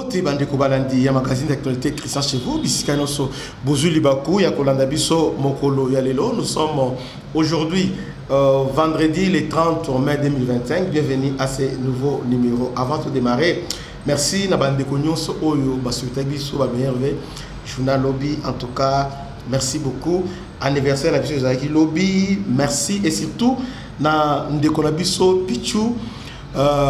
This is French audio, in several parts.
Mbote bandeko balandi ya magazine d'actualité Christian Chevaux bisika noso bozuli baku ya kolanda biso mokolo ya lelo. Nous sommes aujourd'hui vendredi le 30 mai 2025. Bienvenue à ce nouveau numéro. Avant de démarrer, merci na bandeko nyonso oyo basuita biso ba meilleur journal lobby. En tout cas, merci beaucoup. Anniversaire na biso Zaki lobby, merci et surtout na ndeko na biso Pichu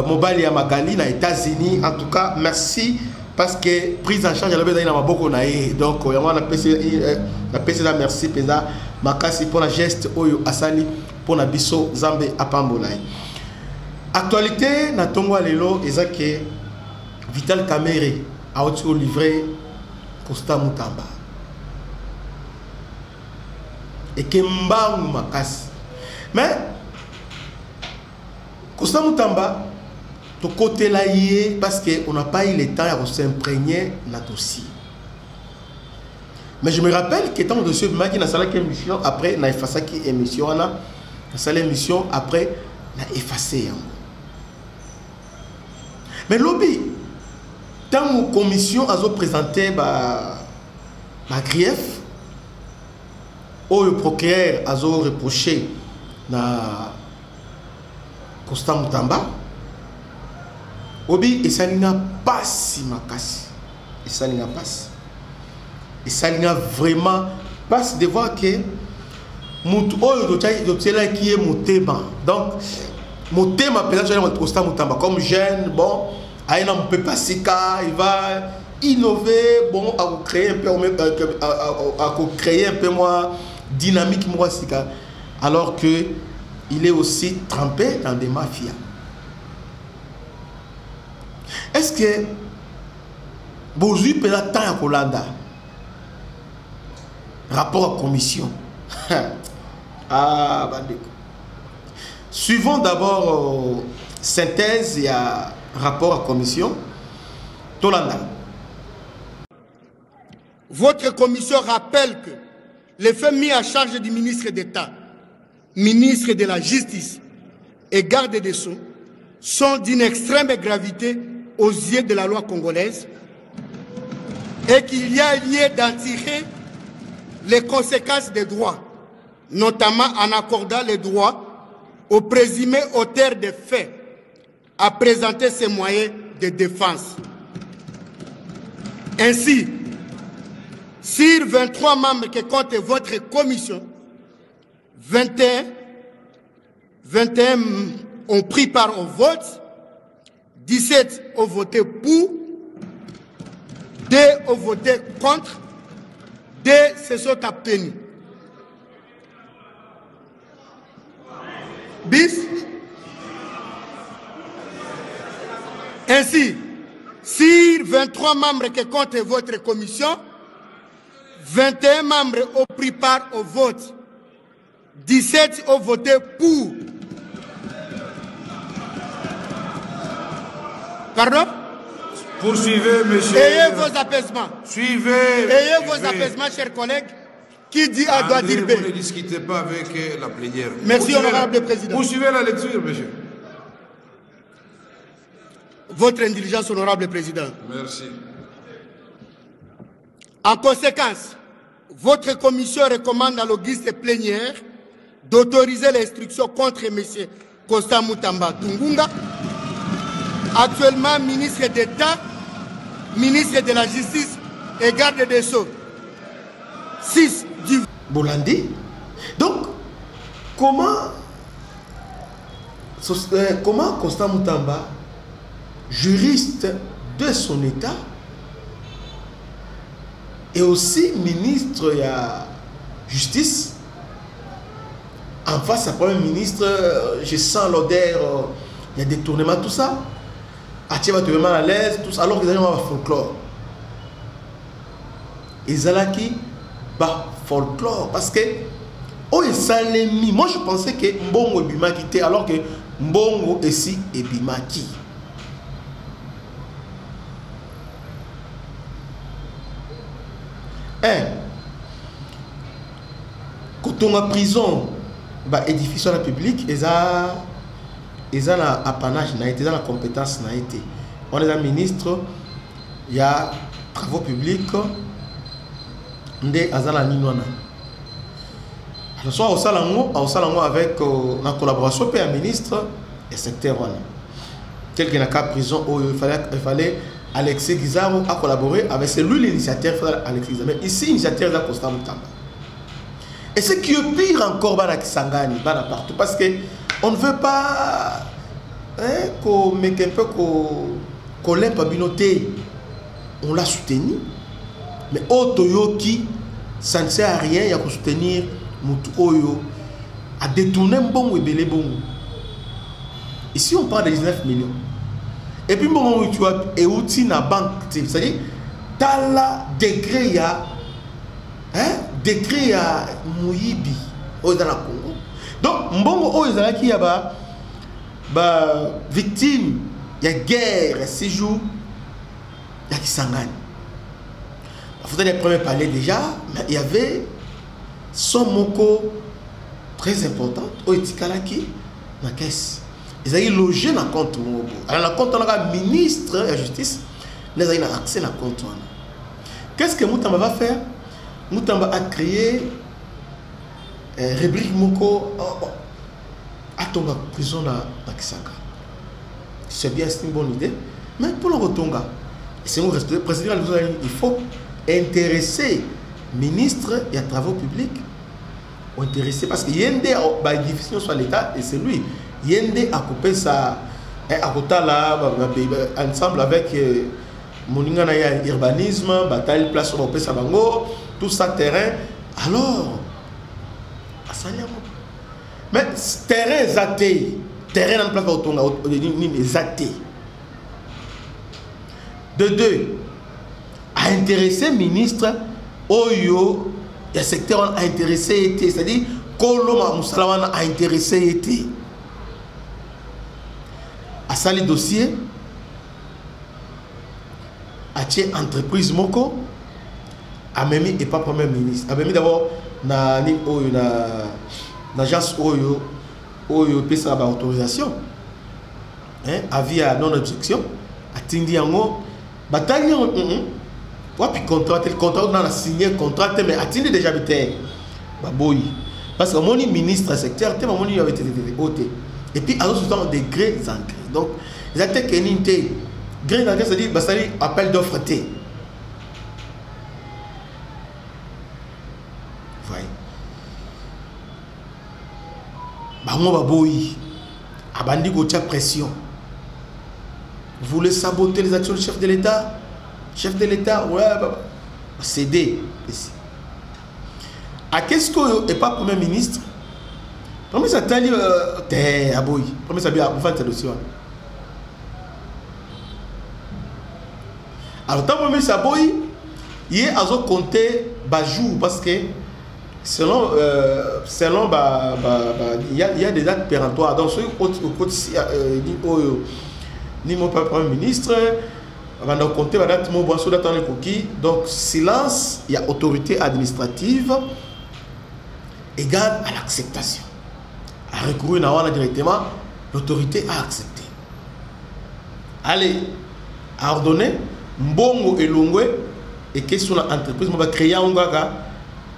Mobali ya Magali na États-Unis. En tout cas, merci parce que prise en charge à la base na maboko na ye. Donc il y a na PC la merci pesa makasi pour la geste oyo asali pour na biso Zambe apambola. Actualité na tongo lelo ezake Vital Kamerhe a auto livré Costa Mutamba. Et Kembangu makasi. Mais Costa Mutamba, de côté là, parce qu'on n'a pas eu le temps de s'imprégner dans le dossier. Mais je me rappelle que dans le dossier, il y a une émission après, il y a une émission, il y a une émission après, il y a effacé. Mais lobby, tant que la commission a présenté ma grief, où le procureur a reproché na Costa Mutamba, obi esalinga pasi makasi, esalinga pasi, esalinga vraiment pasi de voir que mutu oyo dotela qui est motema. Donc motema peut-être Costa Mutamba comme jeune, bon, aina peut pas sika, il va innover, bon, à créer un peu à créer un peu moins dynamique moi sika, alors que il est aussi trempé dans des mafias. Est-ce que Bouzui peut attendre à Kolanda? Rapport à commission. Ah, bandeko. Suivons d'abord synthèse et rapport à commission. Tolanda. Votre commission rappelle que les faits mis à charge du ministre d'État, ministre de la Justice et garde des Sceaux sont d'une extrême gravité aux yeux de la loi congolaise et qu'il y a lieu d'en tirer les conséquences des droits, notamment en accordant les droits au présumé auteur des faits à présenter ses moyens de défense. Ainsi, sur 23 membres que compte votre commission, 21 ont pris part au vote, 17 ont voté pour, 2 ont voté contre, 2 se sont abstenus. Bis. Ainsi, sur 23 membres que compte votre commission, 21 membres ont pris part au vote, 17 ont voté pour. Pardon? Poursuivez, monsieur. Ayez vos apaisements. Suivez. Ayez vos apaisements, chers collègues. Qui dit A doit dire B. Vous ne discutez pas avec la plénière. Merci, honorable président. Poursuivez la lecture, monsieur. Votre indulgence, honorable président. Merci. En conséquence, votre commission recommande à l'auguste plénière d'autoriser l'instruction contre M. Costa Mutamba Tungunga, actuellement ministre d'État, ministre de la Justice et garde des Sceaux. 6 du Bolandi. Donc, comment Costa Mutamba, juriste de son État, et aussi ministre de la Justice, en face à Premier ministre, je sens l'odeur, il y a des tournements, tout ça. Tu vas te mettre à l'aise, tout ça, alors qu'ils ont un folklore. Ils ont qui bah folklore parce que oh ils moi je pensais que Mbongo et Bimaki était alors que Mbongo ici et Bimaki. Quand on a prison, bah édifice la public, ils ont la apanage, ils ont la compétence, on est un ministre il y a travaux publics ndé azala ninwana. Alors soit au salango avec la collaboration avec le ministre et secteur wana. Quelqu'un n'a qu'à prison où il fallait Alexis Guizaro a collaboré avec celui l'initiateur Alexis Guizaro. Mais ici l'initiateur est Constant Moutamba. Et ce qui est pire encore dans Kisangani, partout, parce que on ne veut pas qu'on mette un peu qu'on l'aime pas binoté. On l'a soutenu, mais Otoyoki, ça ne sert à rien, il y a qu'à soutenir Moutou Oyo, à détourner un bon ou belé bon. Ici on parle de 19 millions. Et puis moment où tu vois, et où tu na banque, c'est-à-dire, dans la décret, il y a décret à Mouyibi, au dans la Congo. Donc, mbongo o ezala ki ya ba victime, il y a guerre, séjour, il y a Kisangani. Il faudrait les premiers parler déjà, mais il y avait son moko très important, au Etikalaki, na caisse. Ils avaient logé dans le compte. Alors, le compte, on a ministre de la justice, ils avaient accès à la compte. Qu'est-ce que Moutamba va faire? Moutamba a créé rubrique Moko à Tonga, prison à Kisanga. C'est bien, c'est une bonne idée. Mais pour le Tonga, c'est mon président, il faut intéresser le ministre et les travaux publics. Intéressé parce qu'il y a une diffusion sur l'État et c'est lui. Yende a coupé ça à côté là ensemble avec Moninga na urbanisme, bataille place sur Opé Sabango, tout ça terrain. Alors, mais terrain zaté, terrain en place autour de zaté. De deux, a intéressé ministre Oyo, le secteur a intéressé, c'est-à-dire Koloma Moussalawana a intéressé. À ça les dossiers, à tier entreprise Moko, à même et pas premier ministre. À même d'abord, na l'agence Oyo peut ça avoir autorisation, avis à non objection, à Tindi Yango, bataille puis contrat, tel contrat on a signé contrat, mais à Tindi déjà habité, baboy, parce que mon ministre secteur, mon avait été ôté. Et puis, alors, ce sont des grés en gré. Donc, les acteurs qui ont été gré en gré, c'est-à-dire, ça dit appel d'offres T. Vous voyez? Bah, moi, baboui. Abandi Gotia pression. Vous voulez saboter les actions du chef de l'État? Chef de l'État, ouais, bah, céder. À qu'est-ce qu'on n'est pas Premier ministre? Premier ça t'a dit t'es aboy. Premier ça bien avant cette dossier. Alors tant premier ça boy, il est à compter bajou parce que selon il y a des dates péremptoires donc ni mon premier ministre avant de compter la date mon boisson d'attendre les coquilles donc silence il y a autorité administrative égale à l'acceptation. A recouru directement, l'autorité a accepté. Allez, a ordonné, Mbongo et Longwe, et qu'est-ce que l'entreprise va créer un gaga.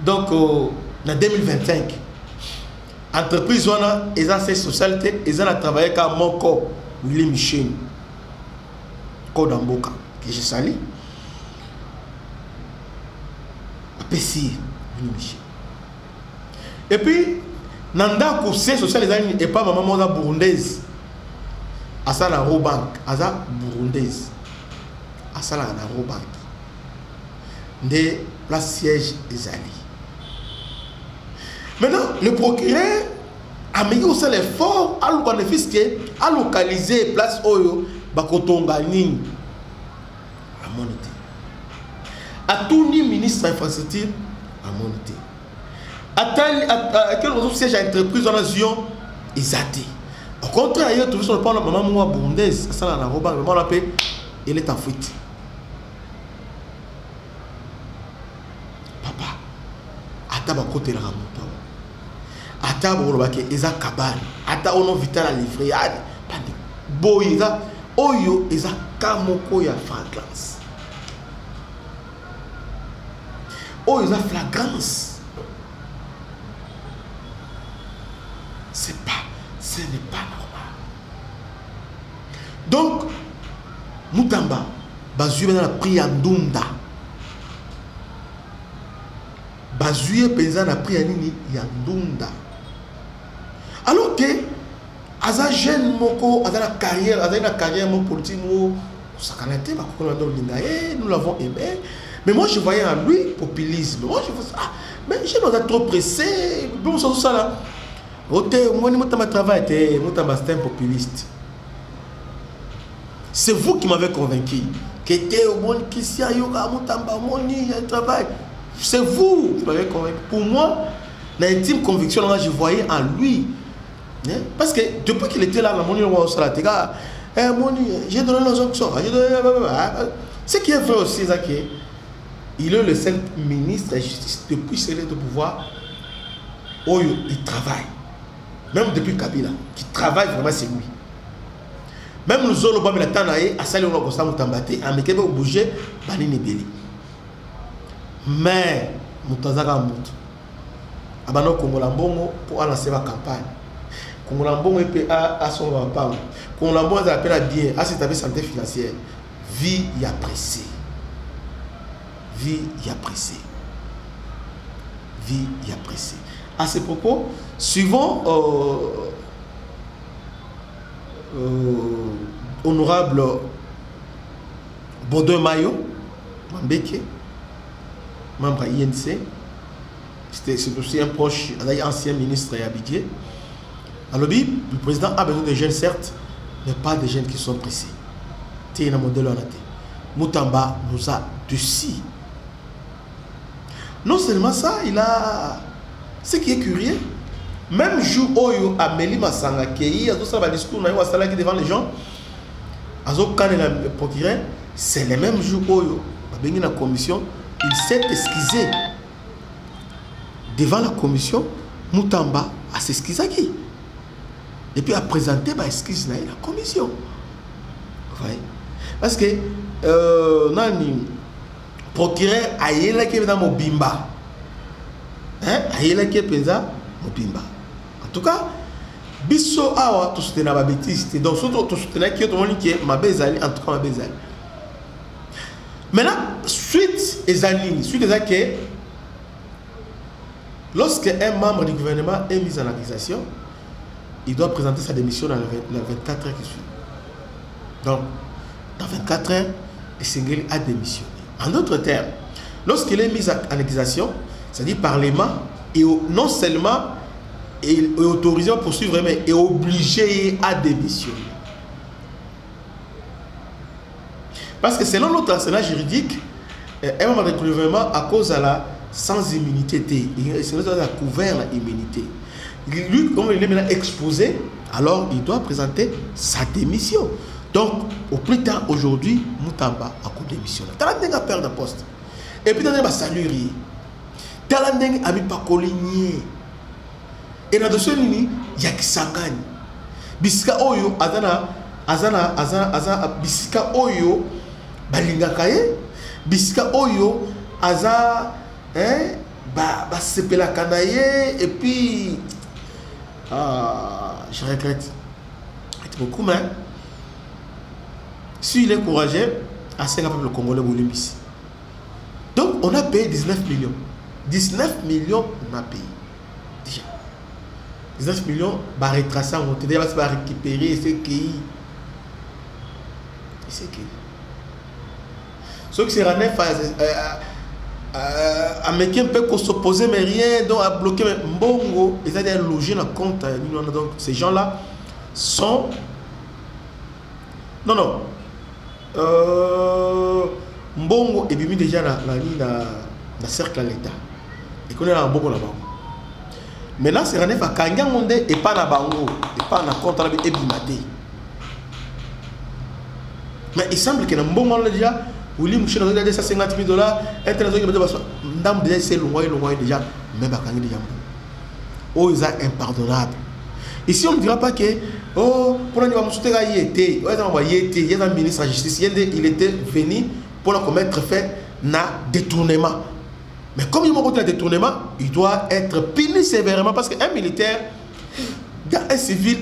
Donc, en 2025, l'entreprise a sa socialité, ils ont travaillé avec mon corps, Willy Michel, Kodamboka, que je salue. Pessi, Willy Michel. Et puis, Nanda Koussé social et pas maman moza burundaise. Asa la Robank, asa burundaise. Asa la Robank. De la siège des alliés. Maintenant, le procureur a mis aussi l'effort à localiser place Oyo, Bakotonga Ning. À moniter. À tout ni ministre de l'infrastructure, à moniter. À quel autre siège à entreprise en Asion, ils ont dit. Au contraire, il y a tout sur le plan de maman moi burundaise, ça la roba, maman la paix, elle est en fuite. Papa, ata ba côté la ramoto. Ata ba robake eza kabane, ata ono vital à livrer, pandi. Boy eza oyo eza kamoko ya fragrance. oh ils ont flagrance. Ce n'est pas normal. Donc Mutamba Bazuye dans la prière Ndunda. Bazuye penza na prière nini ya Ndunda. Alors que aza jeune moko aza na carrière mon politique mo sakanate ba ko ndo linga nous l'avons aimé. Mais moi je voyais en lui populisme. Moi je faisais mais je n'ai pas trop pressé. Bon ça là. Moi Mutamba travail était Mutamba c'était un populiste. C'est vous qui m'avez convaincu. Que était au monde qui s'y a yoga Mutamba moni travail. C'est vous qui m'avez convaincu. Pour moi, l'intime conviction je voyais en lui. Parce que depuis qu'il était là, j'ai donné l'injonction. Ce qui est vrai aussi, c'est qu'il est le seul ministre de la justice depuis ce de pouvoir où il travaille. Même depuis Kabila, qui travaille vraiment, c'est lui. Même nous autres, nous avons à saluer le constat Mutambate, à mettre au bouger, Banini Beli. Mais, Mutazaka Moutou, Abano Kongolambongo pour lancer la campagne. Kongolambongo à son rapport. Kongolambongo a appelé à bien, à cette santé financière. Vie y a pressé. Vie y a pressé. Vie y a pressé. À ce propos, suivant honorable Baudouin Mayo, Mambeke, membre INC, c'est aussi un proche, un ancien ministre à Abidjan. Alors, le président a besoin de jeunes, certes, mais pas de jeunes qui sont pressés. C'est un modèle. Mutamba nous a dessus. Non seulement ça, il a. Ce qui est curieux, même jour où Amélie Massanga qui a tout ça, discours devant les gens, c'est le même jour où la commission, il s'est excusé devant la commission. Mutamba a s'excusé qui et puis a présenté ma excuse à la commission. Ouais. Parce que nani procureur ayela qui est dans Mobimba. Ayela qui est penza Mobimba. En tout cas, biso awa tout soutenir ma bêtise. Donc surtout tout soutenir qui est tout le monde qui est ma bezali, en tout cas ma bezali. Maintenant, suite aux années, suite aux années, lorsque un membre du gouvernement est mis en accusation, il doit présenter sa démission dans les 24 heures qui suivent. Donc, dans 24 heures, le Sengeli a démissionné. En d'autres termes, lorsqu'il est mis en accusation, c'est-à-dire Parlement, et non seulement est autorisé à poursuivre, mais est obligé à démissionner. Parce que selon notre arsenal juridique, un membre du gouvernement, à cause de la sans immunité, il a couvert l'immunité. Lui, comme il est maintenant exposé, alors il doit présenter sa démission. Donc, au plus tard, aujourd'hui, Mutamba a démissionné. Talandeng a perdu de poste. Et puis, Talandeng a salué. Talandeng a mis pas coligné. Et dans ce nini, il y a qui s'engage. Bisika Oyo, Azana, Bisika Oyo, Balinga Kaye, Bisika Oyo, Aza, Sepela Kanaye, et puis, je regrette. C'est beaucoup, mais s'il est courageux, à 5 le Congolais Bolimbisi. Donc, on a payé 19 millions. 19 millions, on a payé. Déjà. 19 millions, bah retracer, on va récupérer ce qui. C'est qui. Ceux qui sont neuf Américains peuvent s'opposer, mais rien, donc à bloquer. Mais Mbongo, ils ont logé dans le compte. Donc, ces gens-là sont. Non. Mbongo est mis déjà dans le cercle à l'État. Et qu'on est dans Mbongo là-bas. Maintenant, c'est René Fakanga Monde et pas na Bango, et pas na compte et Bimate. Mais il semble que dans Mbongo déjà, Willy Mouché a déjà 50 000 $, et Ndam déjà c'est loin déjà, mais Bakangi déjà. Oh, ils sont impardonnables. Ici, on ne dira pas que, oh, pour nous, il y a un ministre de la justice, il était venu pour commettre fait na détournement. Mais comme il y a un détournement, il doit être puni sévèrement parce qu'un militaire, un civil,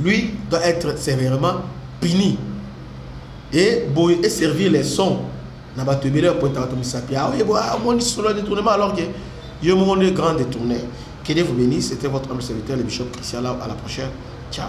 lui doit être sévèrement puni et servir les sons. Alors qu'il y a un grand détourné. Que Dieu vous bénisse. C'était votre humble serviteur, le bishop Christian. À la prochaine. Ciao.